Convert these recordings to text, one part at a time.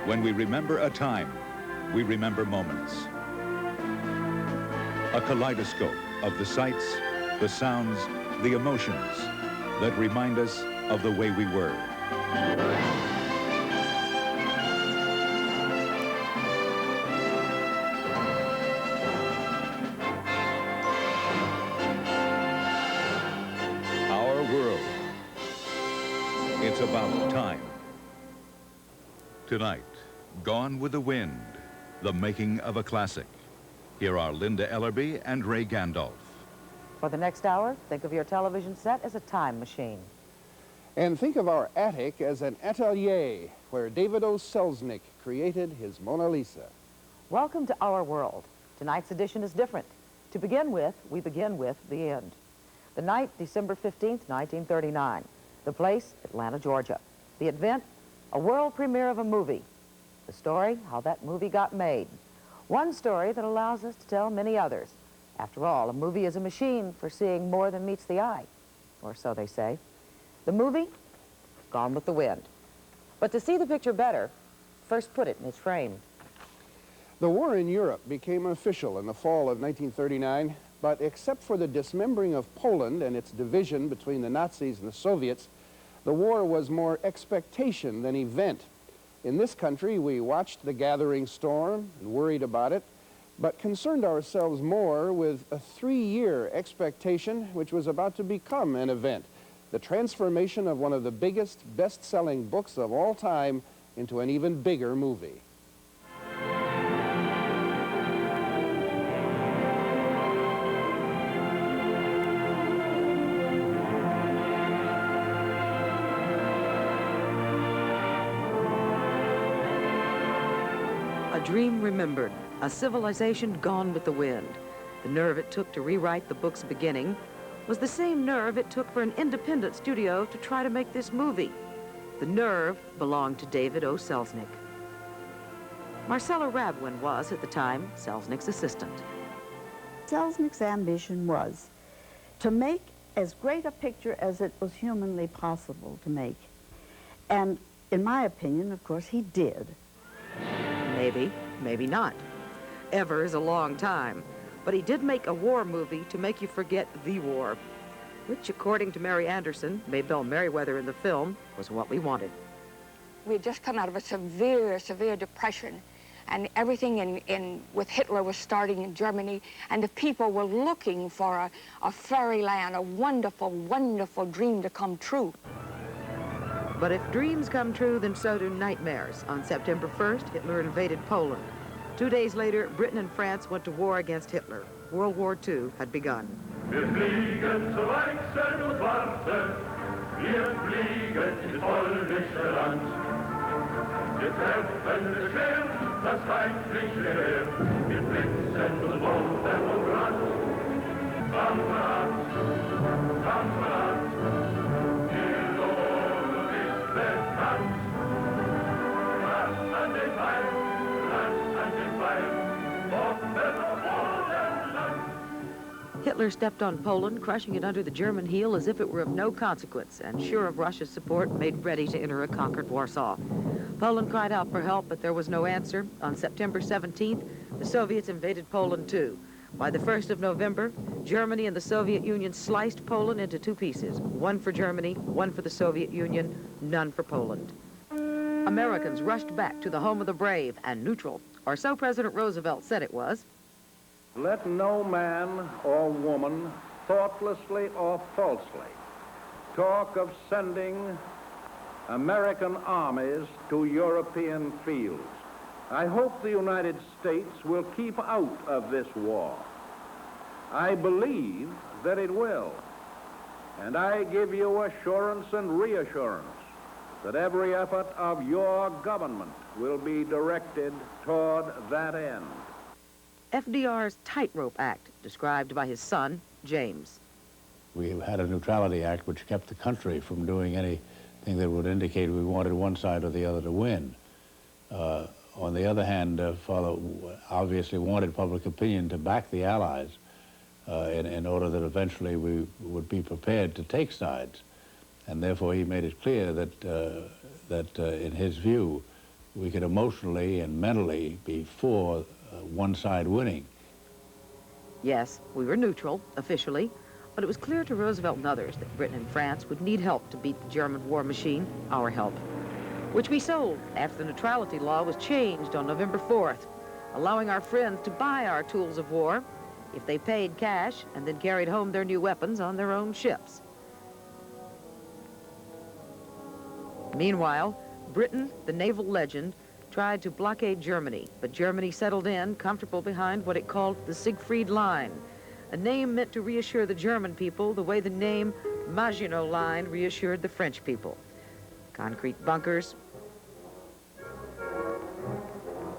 When we remember a time, we remember moments. A kaleidoscope of the sights, the sounds, the emotions that remind us of the way we were. Our world. It's about time. Tonight, Gone with the Wind, the making of a classic. Here are Linda Ellerbee and Ray Gandolf. For the next hour, think of your television set as a time machine. And think of our attic as an atelier where David O. Selznick created his Mona Lisa. Welcome to Our World. Tonight's edition is different. To begin with, we begin with the end. The night, December 15th, 1939. The place, Atlanta, Georgia. The event, a world premiere of a movie. The story, how that movie got made. One story that allows us to tell many others. After all, a movie is a machine for seeing more than meets the eye, or so they say. The movie, Gone with the Wind. But to see the picture better, first put it in its frame. The war in Europe became official in the fall of 1939, but except for the dismembering of Poland and its division between the Nazis and the Soviets, the war was more expectation than event. In this country, we watched the gathering storm and worried about it, but concerned ourselves more with a 3-year expectation which was about to become an event, the transformation of one of the biggest, best-selling books of all time into an even bigger movie. A dream remembered, a civilization gone with the wind. The nerve it took to rewrite the book's beginning was the same nerve it took for an independent studio to try to make this movie. The nerve belonged to David O. Selznick. Marcella Rabwin was, at the time, Selznick's assistant. Selznick's ambition was to make as great a picture as it was humanly possible to make. And in my opinion, of course, he did. Maybe, maybe not. Ever is a long time. But he did make a war movie to make you forget the war, which, according to Mary Anderson, Maybelle Merriweather in the film, was what we wanted. We had just come out of a severe, severe depression, and everything with Hitler was starting in Germany, and the people were looking for a fairyland, a wonderful, wonderful dream to come true. But if dreams come true, then so do nightmares. On September 1st, Hitler invaded Poland. 2 days later, Britain and France went to war against Hitler. World War II had begun. Wir fliegen zu Weichsel und warten, wir fliegen ins polnische Land. Wir treffen das Schwert, das feindliche Heer, wir blitzen und wollen und Brand. Kamerad, Kamerad, die Lohn ist bekannt. Rat an den Feind, Hitler stepped on Poland, crushing it under the German heel as if it were of no consequence, and sure of Russia's support, made ready to enter a conquered Warsaw. Poland cried out for help, but there was no answer. On September 17th, the Soviets invaded Poland too. By the 1st of November, Germany and the Soviet Union sliced Poland into 2 pieces. One for Germany, one for the Soviet Union, none for Poland. Americans rushed back to the home of the brave and neutral, or so President Roosevelt said it was. Let no man or woman, thoughtlessly or falsely, talk of sending American armies to European fields. I hope the United States will keep out of this war. I believe that it will. And I give you assurance and reassurance that every effort of your government will be directed toward that end. FDR's Tightrope Act, described by his son, James. We had a Neutrality Act which kept the country from doing anything that would indicate we wanted one side or the other to win. On the other hand, Father obviously wanted public opinion to back the Allies in order that eventually we would be prepared to take sides. And therefore he made it clear that in his view, we could emotionally and mentally be for one side winning. Yes, we were neutral, officially, but it was clear to Roosevelt and others that Britain and France would need help to beat the German war machine, our help, which we sold after the neutrality law was changed on November 4th, allowing our friends to buy our tools of war if they paid cash and then carried home their new weapons on their own ships. Meanwhile, Britain, the naval legend, tried to blockade Germany, but Germany settled in, comfortable behind what it called the Siegfried Line, a name meant to reassure the German people the way the name Maginot Line reassured the French people. Concrete bunkers,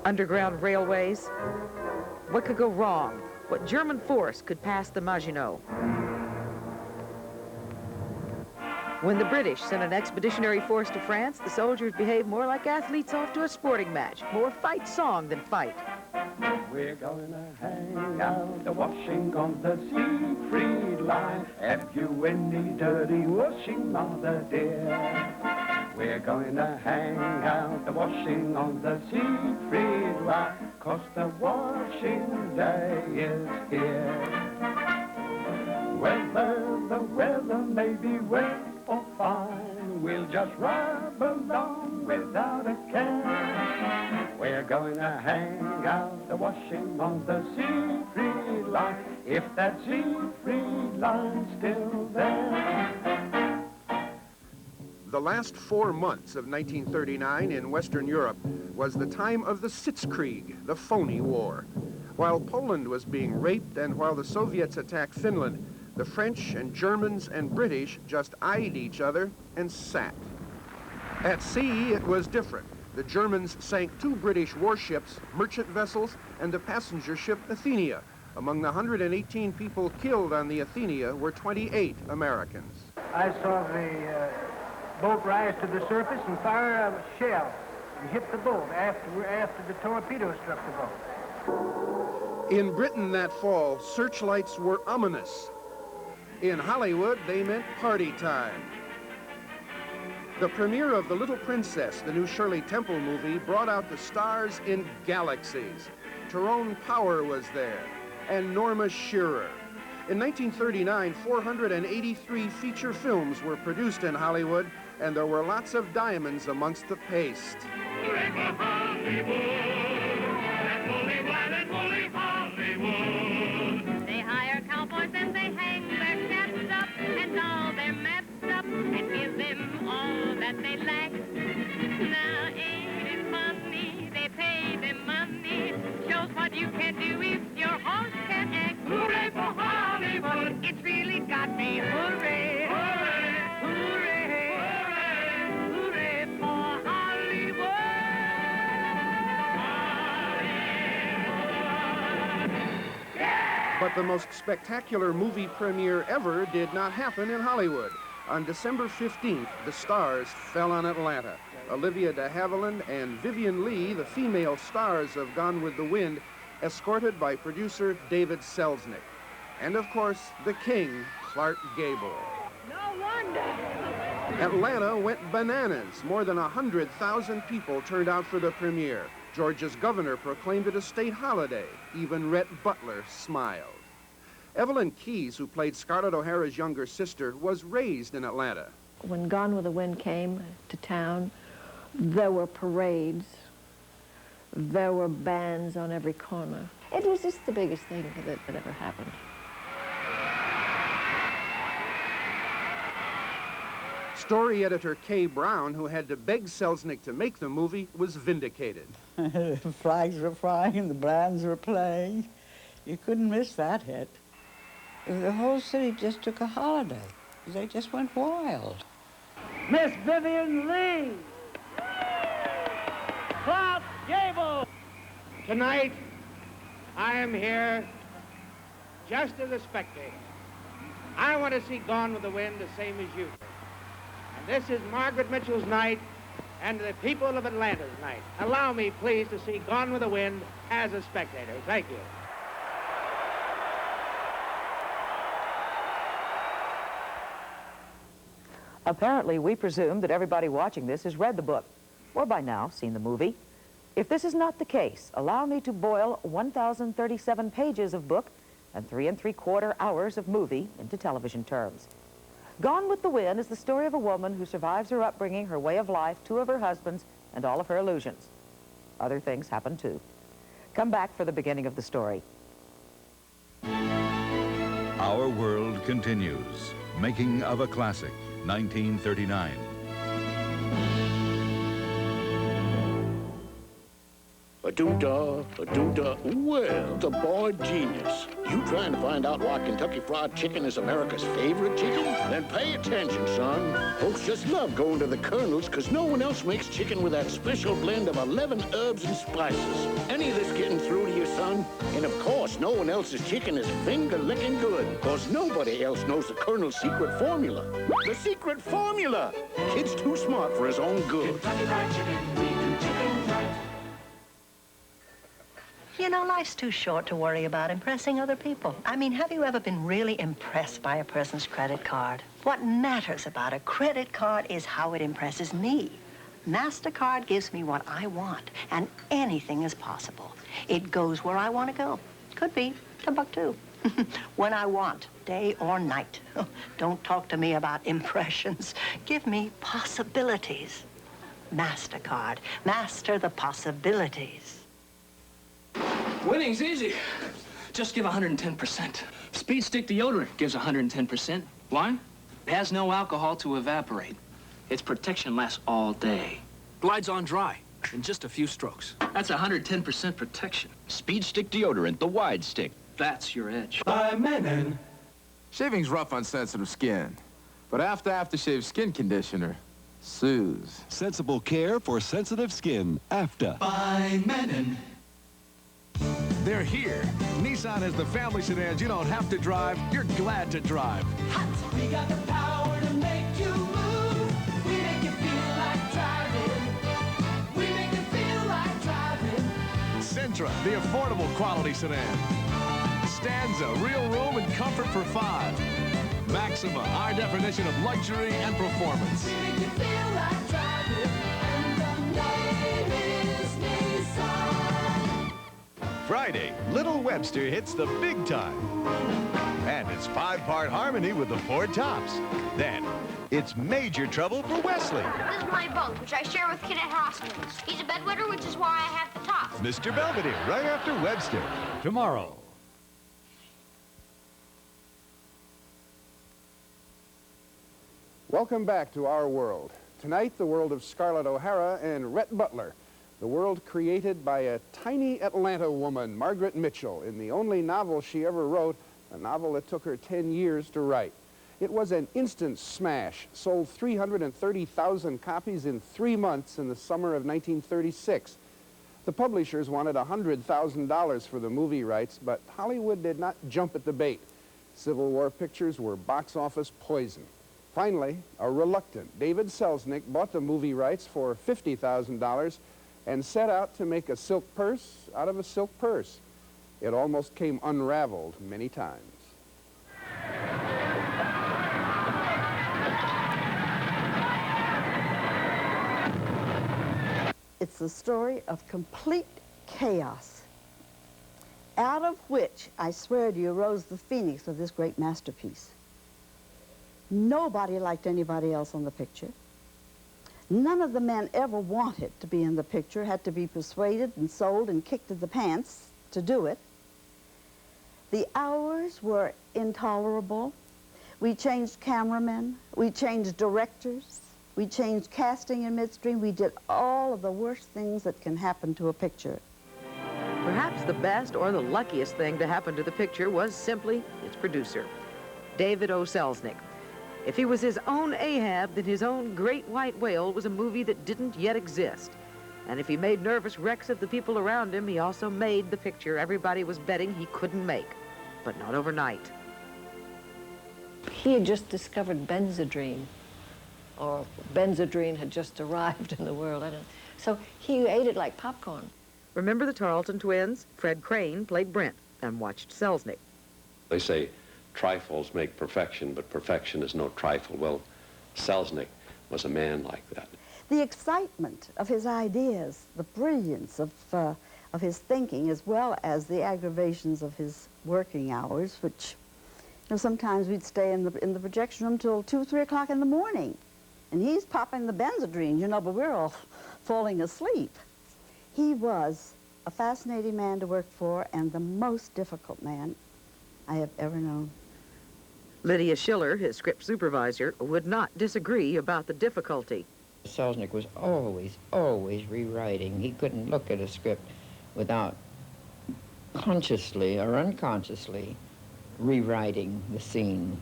underground railways. What could go wrong? What German force could pass the Maginot? When the British sent an expeditionary force to France, the soldiers behaved more like athletes off to a sporting match, more fight song than fight. We're gonna hang out the washing on the Siegfried Line. Have you any dirty washing, mother dear? We're going to hang out the washing on the Siegfried Line, 'cause the washing day is here. Whether the weather may be wet or fine, we'll just rub along without a care. We're going to hang out the washing on the Siegfried Line, if that Siegfried Line's still there. The last 4 months of 1939 in Western Europe was the time of the Sitzkrieg, the phony war. While Poland was being raped and while the Soviets attacked Finland, the French and Germans and British just eyed each other and sat. At sea, it was different. The Germans sank 2 British warships, merchant vessels, and the passenger ship Athenia. Among the 118 people killed on the Athenia were 28 Americans. I saw the boat rise to the surface and fire a shell and hit the boat after the torpedo struck the boat. In Britain that fall, searchlights were ominous. In Hollywood, they meant party time. The premiere of The Little Princess, the new Shirley Temple movie, brought out the stars in galaxies. Tyrone Power was there, and Norma Shearer. In 1939, 483 feature films were produced in Hollywood, and there were lots of diamonds amongst the paste. They hire cowboys and they hang their chaps up and all their maps up and give them all that they lack. Now ain't it funny? They pay them money. Shows what you can do if your horse can act. Hooray for Hollywood! It's really got me. Hooray! Hooray! Hooray! Hooray! Hooray for Hollywood! But the most spectacular movie premiere ever did not happen in Hollywood. On December 15th, the stars fell on Atlanta. Olivia de Havilland and Vivien Leigh, the female stars of Gone with the Wind, escorted by producer David Selznick. And of course, the king, Clark Gable. No wonder! Atlanta went bananas. More than 100,000 people turned out for the premiere. Georgia's governor proclaimed it a state holiday. Even Rhett Butler smiled. Evelyn Keyes, who played Scarlett O'Hara's younger sister, was raised in Atlanta. When Gone with the Wind came to town, there were parades. There were bands on every corner. It was just the biggest thing that ever happened. Story editor Kay Brown, who had to beg Selznick to make the movie, was vindicated. The flags were flying and the bands were playing. You couldn't miss that hit. The whole city just took a holiday. They just went wild. Miss Vivien Leigh! Clark Gable! Tonight, I am here just as a spectator. I want to see Gone with the Wind the same as you. And this is Margaret Mitchell's night and the people of Atlanta's night. Allow me, please, to see Gone with the Wind as a spectator. Thank you. Apparently, we presume that everybody watching this has read the book. or by now seen the movie. If this is not the case, allow me to boil 1,037 pages of book and 3 3/4 hours of movie into television terms. Gone with the Wind is the story of a woman who survives her upbringing, her way of life, 2 of her husbands, and all of her illusions. Other things happen too. Come back for the beginning of the story. Our World continues. Making of a Classic, 1939. A-doo-dah. Well, the boy genius. You trying to find out why Kentucky Fried Chicken is America's favorite chicken? Then pay attention, son. Folks just love going to the Colonel's because no one else makes chicken with that special blend of 11 herbs and spices. Any of this getting through to you, son? And of course, no one else's chicken is finger-licking good because nobody else knows the Colonel's secret formula. The secret formula! Kid's too smart for his own good. Kentucky Fried Chicken, we do chicken right. You know, life's too short to worry about impressing other people. I mean, have you ever been really impressed by a person's credit card? What matters about a credit card is how it impresses me. MasterCard gives me what I want, and anything is possible. It goes where I want to go. Could be Timbuktu. When I want, day or night. Don't talk to me about impressions. Give me possibilities. MasterCard. Master the possibilities. Winning's easy. Just give 110%. Speed Stick deodorant gives 110%. Why? It has no alcohol to evaporate. Its protection lasts all day. Glides on dry in just a few strokes. That's 110% protection. Speed Stick deodorant, the wide stick. That's your edge. By Menon. Shaving's rough on sensitive skin, but after aftershave skin conditioner soothes. Sensible care for sensitive skin. AFTA. By Menon. They're here. Nissan has the family sedans you don't have to drive, you're glad to drive. We got the power to make you move. We make you feel like driving. We make you feel like driving. Sentra, the affordable quality sedan. Stanza, real room and comfort for 5. Maxima, our definition of luxury and performance. We make you feel like driving. And the name is Nissan. Friday, Little Webster hits the big time. And it's 5-part harmony with the 4 tops. Then, it's major trouble for Wesley. This is my bunk, which I share with Cadet Hoskins. He's a bedwetter, which is why I have the tops. Mr. Belvedere, right after Webster. Tomorrow. Welcome back to Our World. Tonight, the world of Scarlett O'Hara and Rhett Butler. The world created by a tiny Atlanta woman, Margaret Mitchell, in the only novel she ever wrote, a novel that took her 10 years to write. It was an instant smash, sold 330,000 copies in 3 months in the summer of 1936. The publishers wanted $100,000 for the movie rights, but Hollywood did not jump at the bait. Civil War pictures were box office poison. Finally, a reluctant David Selznick bought the movie rights for $50,000 and set out to make a silk purse out of a silk purse. It almost came unraveled many times. It's the story of complete chaos, out of which, I swear to you, rose the phoenix of this great masterpiece. Nobody liked anybody else on the picture. None of the men ever wanted to be in the picture, had to be persuaded and sold and kicked in the pants to do it. The hours were intolerable. We changed cameramen, we changed directors, we changed casting in midstream. We did all of the worst things that can happen to a picture. Perhaps the best or the luckiest thing to happen to the picture was simply its producer, David O. Selznick. If he was his own Ahab, then his own Great White Whale was a movie that didn't yet exist. And if he made nervous wrecks of the people around him, he also made the picture everybody was betting he couldn't make, but not overnight. He had just discovered Benzedrine, or Benzedrine had just arrived in the world, I don't know. So he ate it like popcorn. Remember the Tarleton twins? Fred Crane played Brent and watched Selznick. They say trifles make perfection, but perfection is no trifle. Well, Selznick was a man like that. The excitement of his ideas, the brilliance of his thinking, as well as the aggravations of his working hours, which, you know, sometimes we'd stay in the projection room till 2, 3 o'clock in the morning. And he's popping the Benzedrine, you know, but we're all falling asleep. He was a fascinating man to work for and the most difficult man I have ever known. Lydia Schiller, his script supervisor, would not disagree about the difficulty. Selznick was always rewriting. He couldn't look at a script without consciously or unconsciously rewriting the scene.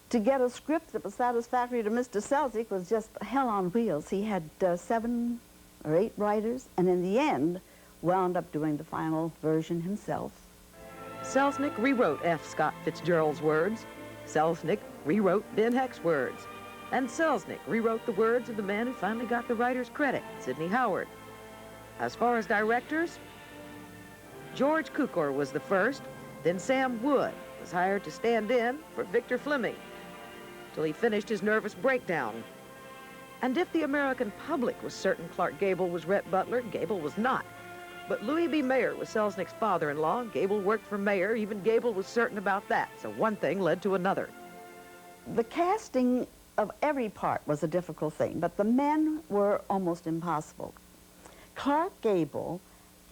To get a script that was satisfactory to Mr. Selznick was just hell on wheels. He had 7 or 8 writers, and in the end, wound up doing the final version himself. Selznick rewrote F. Scott Fitzgerald's words. Selznick rewrote Ben Heck's words. And Selznick rewrote the words of the man who finally got the writer's credit, Sidney Howard. As far as directors, George Cukor was the first, then Sam Wood was hired to stand in for Victor Fleming till he finished his nervous breakdown. And if the American public was certain Clark Gable was Rhett Butler, Gable was not. But Louis B. Mayer was Selznick's father-in-law. Gable worked for Mayer. Even Gable was certain about that. So one thing led to another. The casting of every part was a difficult thing, but the men were almost impossible. Clark Gable,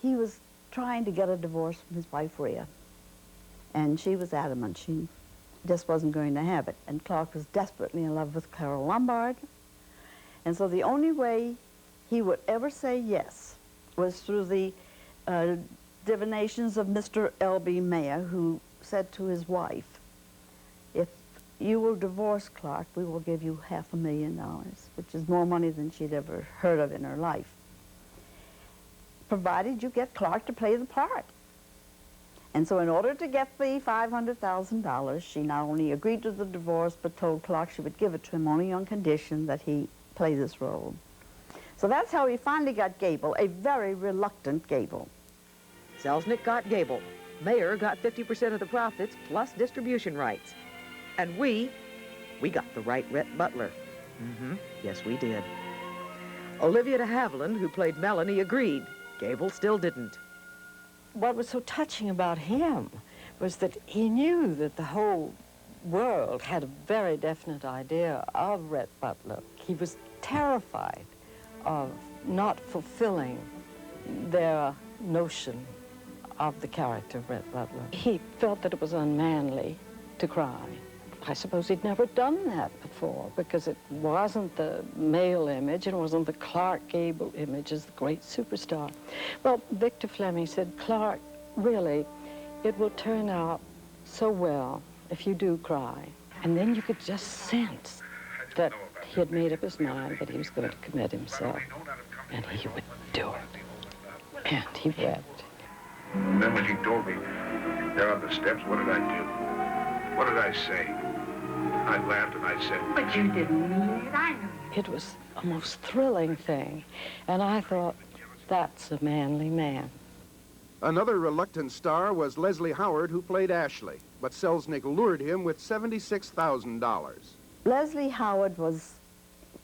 he was trying to get a divorce from his wife, Rhea. And she was adamant. She just wasn't going to have it. And Clark was desperately in love with Carol Lombard. And so the only way he would ever say yes was through the divinations of Mr. Ellerbee Mayer, who said to his wife, if you will divorce Clark, we will give you $500,000, which is more money than she'd ever heard of in her life, provided you get Clark to play the part. And so in order to get the $500,000, she not only agreed to the divorce, but told Clark she would give it to him only on condition that he play this role. So that's how he finally got Gable, a very reluctant Gable. Selznick got Gable. Mayer got 50% of the profits plus distribution rights. And we got the right Rhett Butler. Yes, we did. Olivia de Havilland, who played Melanie, agreed. Gable still didn't. What was so touching about him was that he knew that the whole world had a very definite idea of Rhett Butler. He was terrified of not fulfilling their notion of the character of Rhett Butler. He felt that it was unmanly to cry. I suppose he'd never done that before because it wasn't the male image and it wasn't the Clark Gable image as the great superstar. Well, Victor Fleming said, Clark, really, it will turn out so well if you do cry. And then you could just sense that he had made up his mind that he was going to commit himself, and he would do it. And he wept. And then when she told me there on the steps, what did I do? What did I say? I laughed and I said, but you didn't mean it, I know. It was a most thrilling thing, and I thought, that's a manly man. Another reluctant star was Leslie Howard, who played Ashley, but Selznick lured him with $76,000. Leslie Howard was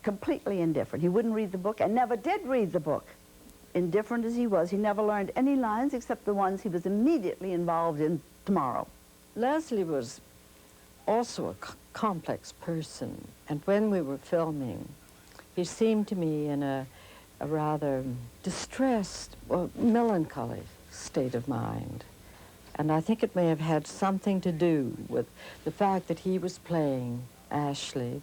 completely indifferent. He wouldn't read the book and never did read the book. Indifferent as he was, he never learned any lines except the ones he was immediately involved in tomorrow. Leslie was also a complex person, and when we were filming, he seemed to me in a rather distressed, melancholy state of mind. And I think it may have had something to do with the fact that he was playing Ashley.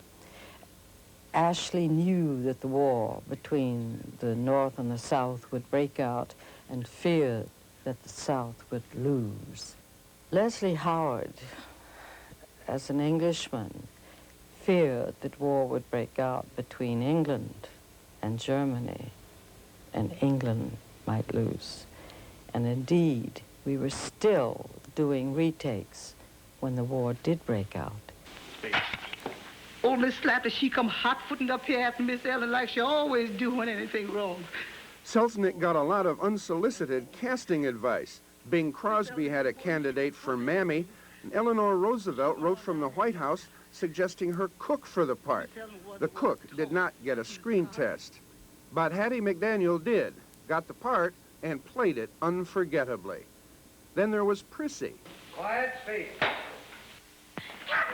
Ashley knew that the war between the North and the South would break out and feared that the South would lose. Leslie Howard, as an Englishman, feared that war would break out between England and Germany, and England might lose. And indeed, we were still doing retakes when the war did break out. Old Miss Slatter, she come hot-footing up here after Miss Ellen like she always do when anything wrong. Selznick got a lot of unsolicited casting advice. Bing Crosby had a candidate for Mammy, and Eleanor Roosevelt wrote from the White House suggesting her cook for the part. The cook did not get a screen test. But Hattie McDaniel did, got the part, and played it unforgettably. Then there was Prissy. Quiet, space. Come,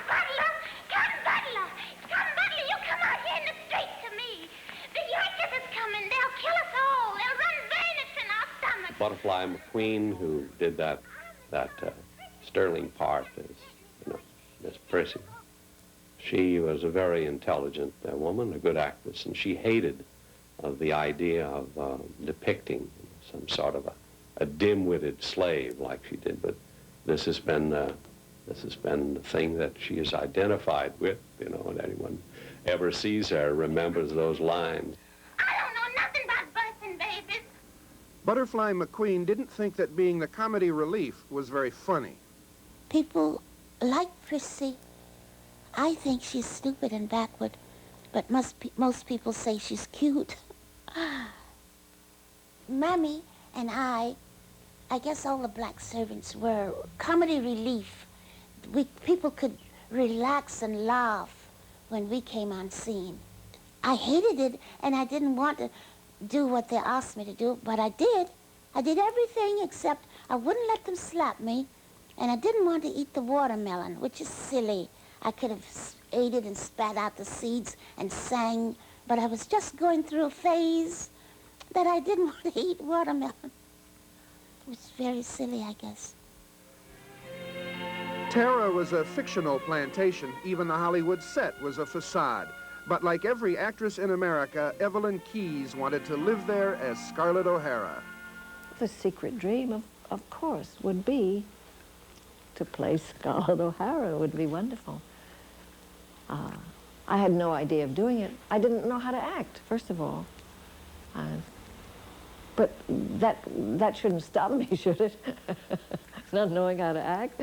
Butler! Come, Butler! Come, Butler! You come out here in the street to me. The Yankees is coming. They'll kill us all. They'll run bayonets in our stomachs. Butterfly McQueen, who did that Sterling part as Miss Prissy. She was a very intelligent woman, a good actress, and she hated the idea of depicting some sort of a dim-witted slave like she did. But this has been the thing that she is identified with, and anyone ever sees her remembers those lines. I don't know nothing about birthing babies. Butterfly McQueen didn't think that being the comedy relief was very funny. People like Prissy. I think she's stupid and backward, but most people say she's cute. Mommy and I guess all the black servants were comedy relief. People could relax and laugh when we came on scene. I hated it, and I didn't want to do what they asked me to do, but I did. I did everything except I wouldn't let them slap me, and I didn't want to eat the watermelon, which is silly. I could have ate it and spat out the seeds and sang, but I was just going through a phase that I didn't want to eat watermelon. It was very silly, I guess. Tara was a fictional plantation. Even the Hollywood set was a facade. But like every actress in America, Evelyn Keyes wanted to live there as Scarlett O'Hara. The secret dream, of course, would be to play Scarlett O'Hara. It would be wonderful. I had no idea of doing it. I didn't know how to act, first of all. But that shouldn't stop me, should it? Not knowing how to act.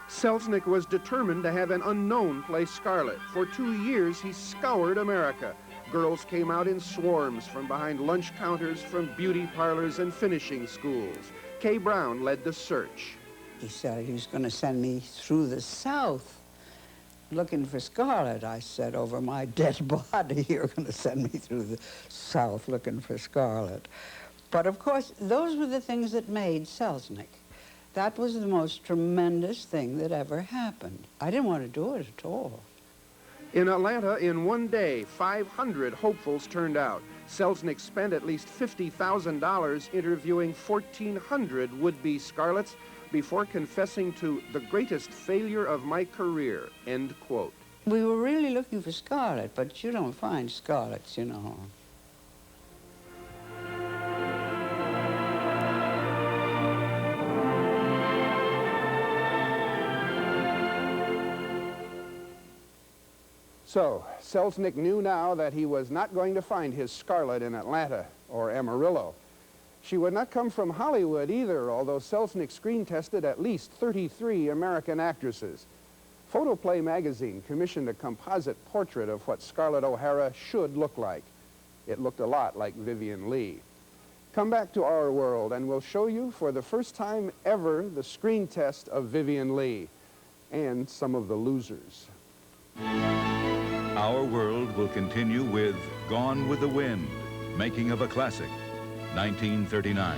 Selznick was determined to have an unknown play Scarlett. For 2 years, he scoured America. Girls came out in swarms from behind lunch counters, from beauty parlors and finishing schools. Kay Brown led the search. He said he was going to send me through the South looking for Scarlett. I said, over my dead body, you're going to send me through the South looking for Scarlett. But of course, those were the things that made Selznick. That was the most tremendous thing that ever happened. I didn't want to do it at all. In Atlanta, in one day, 500 hopefuls turned out. Selznick spent at least $50,000 interviewing 1,400 would-be Scarletts before confessing to the greatest failure of my career, end quote. We were really looking for Scarlett, but you don't find Scarletts, you know. So, Selznick knew now that he was not going to find his Scarlett in Atlanta or Amarillo. She would not come from Hollywood either, although Selznick screen tested at least 33 American actresses. Photoplay magazine commissioned a composite portrait of what Scarlett O'Hara should look like. It looked a lot like Vivien Leigh. Come back to our world and we'll show you for the first time ever the screen test of Vivien Leigh and some of the losers. Our world will continue with Gone with the Wind, making of a classic, 1939.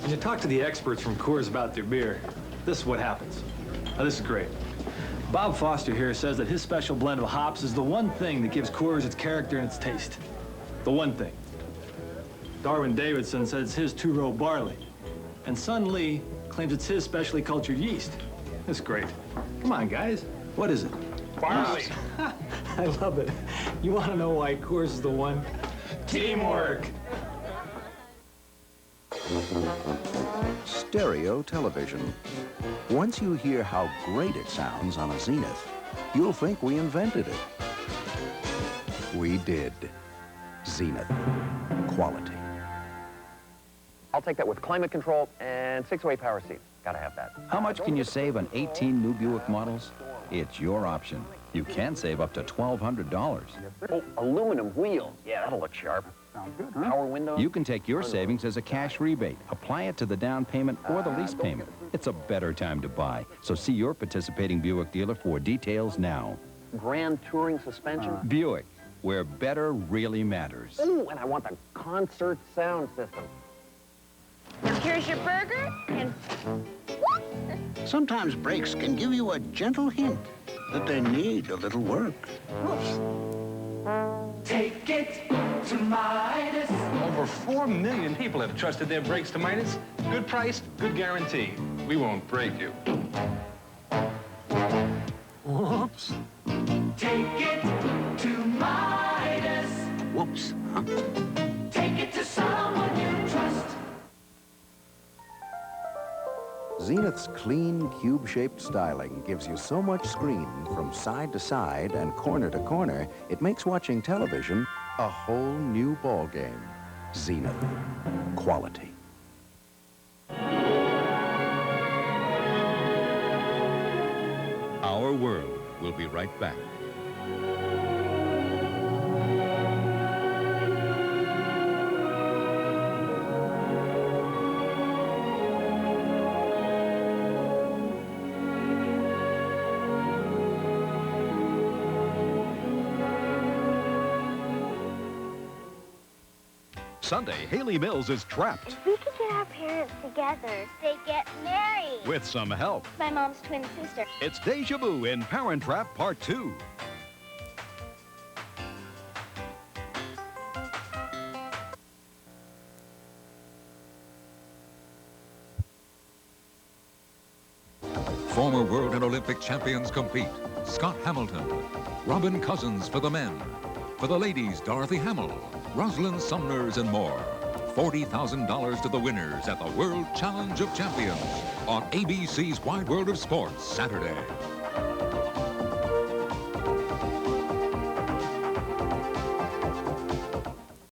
When you talk to the experts from Coors about their beer, this is what happens. Now, this is great. Bob Foster here says that his special blend of hops is the one thing that gives Coors its character and its taste. The one thing. Darwin Davidson says it's his two-row barley. And Sun Lee claims it's his specially cultured yeast. That's great. Come on, guys. What is it? Barley. I love it. You want to know why Coors is the one? Teamwork. Stereo television. Once you hear how great it sounds on a Zenith, you'll think we invented it. We did. Zenith. Quality. I'll take that with climate control and 6-way power seats. Gotta have that. How much can you save on 18 new Buick models? It's your option. You can save up to $1,200. Oh, aluminum wheels. Yeah, that'll look sharp. Sounds good, huh? Power windows. You can take your savings as a cash rebate. Apply it to the down payment or the lease payment. It's a better time to buy. So see your participating Buick dealer for details now. Grand Touring suspension. Buick, where better really matters. Ooh, and I want the concert sound system. Now here's your burger, and Sometimes brakes can give you a gentle hint that they need a little work. Take it to Midas. Over 4 million people have trusted their brakes to Midas. Good price, good guarantee. We won't break you. Whoops. Take it to Midas. Whoops, huh? Take it to someone you trust. Zenith's clean, cube-shaped styling gives you so much screen from side to side and corner to corner, it makes watching television a whole new ballgame. Zenith. Quality. Our World will be right back. Sunday, Haley Mills is trapped. if we could get our parents together, they get married. With some help. My mom's twin sister. It's Deja Vu in Parent Trap Part 2. Former world and Olympic champions compete. Scott Hamilton, Robin Cousins for the men. For the ladies, Dorothy Hamill, Rosalind Sumners, and more. $40,000 to the winners at the World Challenge of Champions on ABC's Wide World of Sports, Saturday.